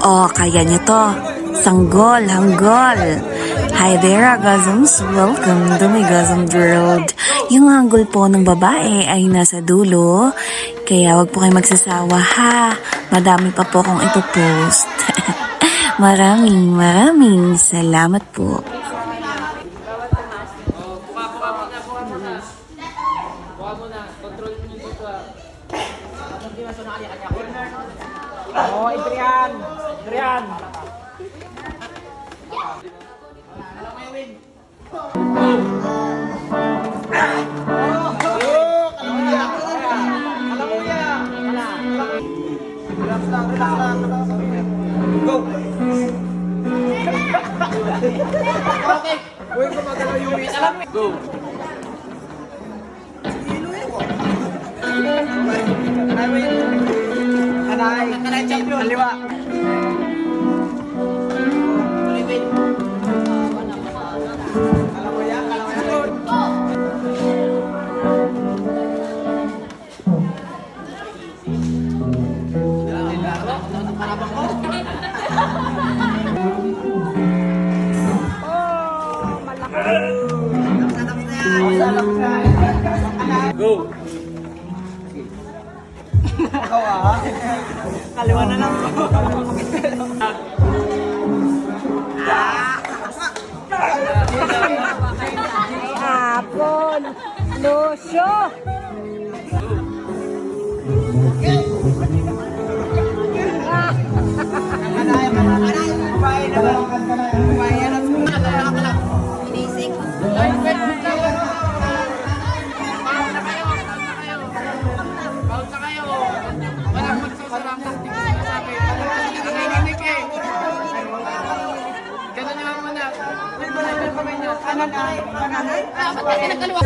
Oh, kaya nyo to. Sanggol, hanggol. Hi there, Agazums. Welcome to my Gazum World. Yung hanggol po ng babae ay nasa dulo. Kaya wag po kayo magsasawa ha. Madami pa po akong ipopost. Maraming salamat po. Oh, Adrian! Adrian! Go! Okay! Huwag ko magalaw yung alam mo. Go! Kanay champion! Kaliwa! Go! Ikaw ah! Kaliwa na lang po! Apon! Lucio!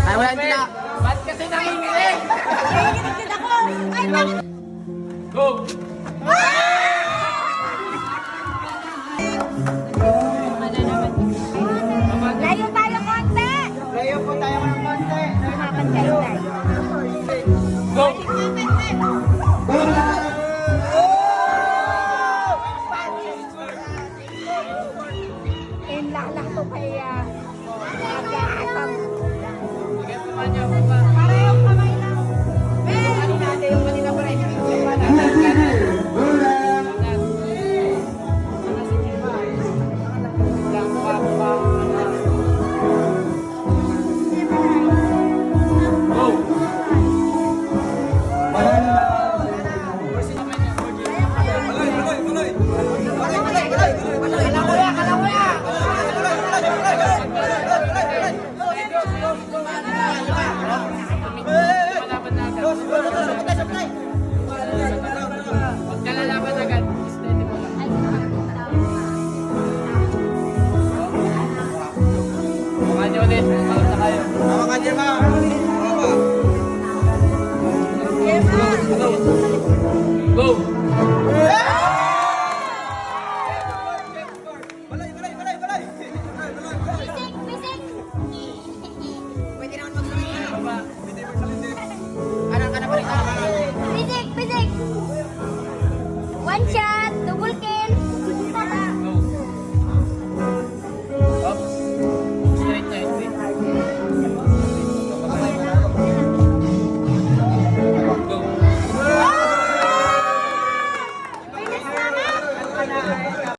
Ay, wala nila. Ba't kasi nanginginig? Nanginginig ako! Ay, bakit? Go! Layo tayo konti! Layo po tayo ng konti. Go! Inlak to kaya mag-aatam. Parehong kamay lang. Yung kanina pa rin. Kalalaban agad. Steady mo lang. Hawakan niyo ulit. Hawakan na kayo. Hawakan niyo ba? Go! Balay! Bisik! Bisik! Pwede naman magsalita. Pwede magsalita. Anak pa rin. Bisik! Bisik! One shot! Double kill! Oops. Straight na yun. Go!